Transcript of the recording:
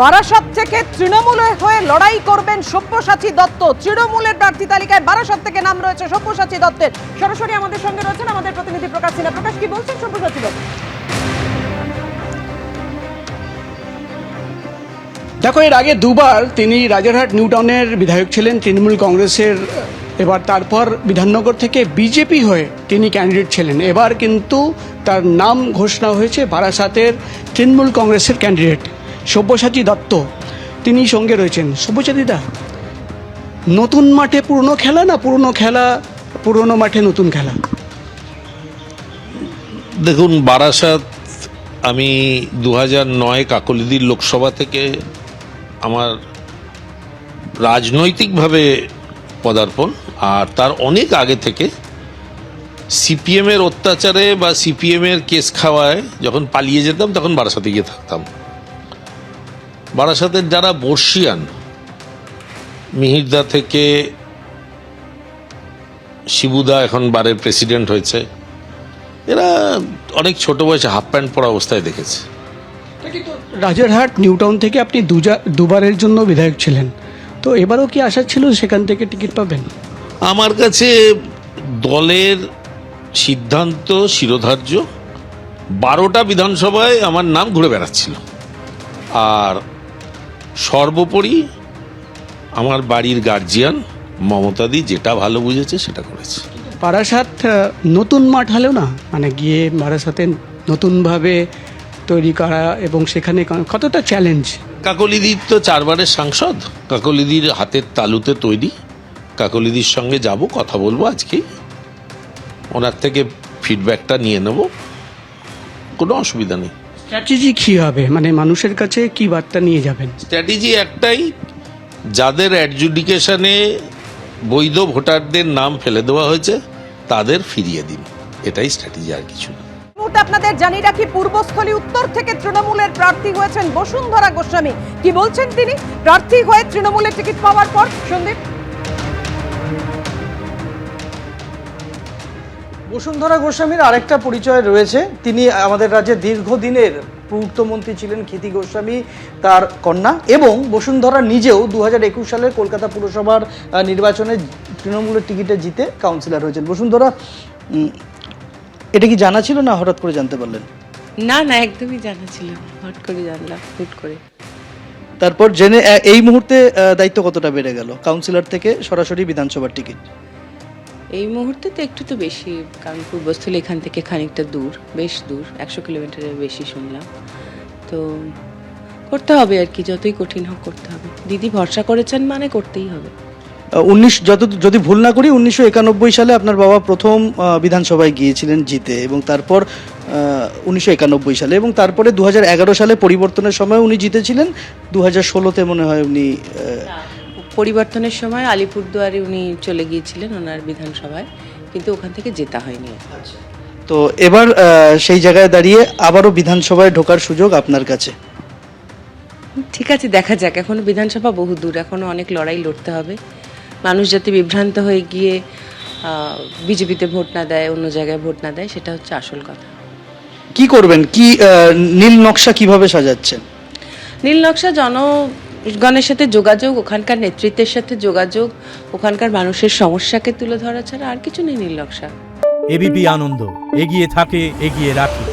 বারাসাত থেকে তৃণমূলে হয়ে লড়াই করবেন সব্যসাচী দত্ত। তৃণমূলের প্রার্থী তালিকায় বারাসাত থেকে নাম রয়েছে সব্যসাচী দত্তের। সরাসরি আমাদের সঙ্গে রয়েছেন আমাদের প্রতিনিধি প্রকাশ সিনহা। প্রকাশ, কি বলছেন সব্যসাচী দত্ত? দেখো, এর আগে দুবার তিনি রাজারহাট নিউ টাউনের বিধায়ক ছিলেন তৃণমূল কংগ্রেসের। এবার তারপর বিধাননগর থেকে বিজেপি হয়ে তিনি ক্যান্ডিডেট ছিলেন। এবার কিন্তু তার নাম ঘোষণা হয়েছে বারাসাতের তৃণমূল কংগ্রেসের ক্যান্ডিডেট সব্যসাচী দত্ত। তিনি সঙ্গে রয়েছেন। সব্যসাচীদা, নতুন মাঠে পুরনো খেলা না পুরনো খেলা পুরনো মাঠে নতুন খেলা? দেখুন, বারাসাত আমি 2009 কাকলিদির লোকসভা থেকে আমার রাজনৈতিকভাবে পদার্পণ, আর তার অনেক আগে থেকে সিপিএমের অত্যাচারে বা সিপিএমের কেস খাওয়ায় যখন পালিয়ে যেতাম তখন বারাসাতে গিয়ে থাকতাম। বারাসাতের যারা বর্ষিয়ান, মিহিরদা থেকে শিবুদা এখন বারের প্রেসিডেন্ট হয়েছে, এরা অনেক ছোট বয়সে হাফ প্যান্ট পরা অবস্থায় দেখেছে। রাজারহাট নিউ টাউন থেকে আপনি দুবারের জন্য বিধায়ক ছিলেন, তো এবারও কি আশা ছিল সেখান থেকে টিকিট পাবেন? আমার কাছে দলের সিদ্ধান্ত শিরোধার্য। 12টা বিধানসভায় আমার নাম ঘুরে বেড়াচ্ছিল, আর সর্বোপরি আমার বাড়ির গার্জিয়ান মমতাদি যেটা ভালো বুঝেছে সেটা করেছে। বারাসাত নতুন মাঠ হলেও না, মানে গিয়ে বারাসাতে নতুনভাবে তৈরি করা এবং সেখানে কতটা চ্যালেঞ্জ। কাকলিদির তো 4 বারের সাংসদ, কাকলিদির হাতের তালুতে তৈরি। কাকলিদির সঙ্গে যাব, কথা বলবো আজকে, ওনার থেকে ফিডব্যাকটা নিয়ে নেব, কোনো অসুবিধা নেই। স্ট্র্যাটেজি কী হবে, মানে মানুষের কাছে কি বার্তা নিয়ে যাবেন? স্ট্র্যাটেজি একটাই, যাদের অ্যাডজুডিকেশনে বৈধ ভোটারদের নাম ফেলে দেওয়া হয়েছে তাদের ফিরিয়ে দিন, এটাই স্ট্র্যাটেজি, আর কিছু না। মুহূর্তে আপনাদের জানিয়ে রাখি, পূর্বস্থলী উত্তর থেকে তৃণমূলের প্রার্থী হয়েছেন বসুন্ধরা গোস্বামী। কি বলছেন তিনি প্রার্থী হয়ে তৃণমূলের টিকিট পাওয়ার পর? সন্দীপ। বসুন্ধরা গোস্বামীর আরেকটা পরিচয় রয়েছে। তিনি আমাদের রাজ্যে দীর্ঘদিনের পূর্তমন্ত্রী ছিলেন ক্ষিতি গোস্বামী, তার কন্যা, এবং বসুন্ধরা নিজেও 2021 সালের কলকাতা পুরসভার নির্বাচনে তৃণমূলের টিকিটে জিতে কাউন্সিলর হয়েছেন। বসুন্ধরা, এটা কি জানা ছিল না হঠাৎ করে জানতে পারলেন? না না, একদমই জানা ছিল না, হট করে জানলাম, হুট করে। তারপর জেনে এই মুহূর্তে দায়িত্ব কতটা বেড়ে গেল, কাউন্সিলর থেকে সরাসরি বিধানসভার টিকিট? এই মুহূর্তে তো একটু তো বেশি, কারণ পূর্বস্থলী এখান থেকে খানিকটা দূর, বেশ দূর, 100 কিলোমিটারের বেশি শুনলাম। তো করতে হবে আর কি, যতই কঠিন হোক করতে হবে। দিদি ভরসা করেছেন মানে করতেই হবে। যদি ভুল না করি 1991 সালে আপনার বাবা প্রথম বিধানসভায় গিয়েছিলেন জিতে, এবং তারপর 1991 সালে, এবং তারপরে 2011 সালে পরিবর্তনের সময় উনি জিতেছিলেন। 2016-তে মনে হয় উনি পরিবর্তনের সময় আলিপুরদুয়ারে উনি চলে গিয়েছিলেন ওনার বিধানসভায়, কিন্তু ওখান থেকে জেতা হয়নি। তো এবার সেই জায়গায় দাঁড়িয়ে আবারও বিধানসভায় ঢোকার সুযোগ আপনার কাছে। ঠিক আছে, দেখা যাক। এখনো বিধানসভা বহু দূর, এখনো অনেক লড়াই লড়তে হবে। মানুষ যাতে বিভ্রান্ত হয়ে গিয়ে বিজেপিতে ভোট না দেয়, অন্য জায়গায় ভোট না দেয়, সেটা হচ্ছে আসল কথা। কি করবেন, কি নীল নকশা কিভাবে সাজাচ্ছেন? নীল নকশা জনগণের সাথে যোগাযোগ, ওখানকার নেতৃত্বের সাথে যোগাযোগ, ওখানকার মানুষের সমস্যাকে তুলে ধরা ছাড়া আর কিছু নেই নীল নকশা। এবিপি আনন্দ, এগিয়ে থাকে, এগিয়ে রাখে।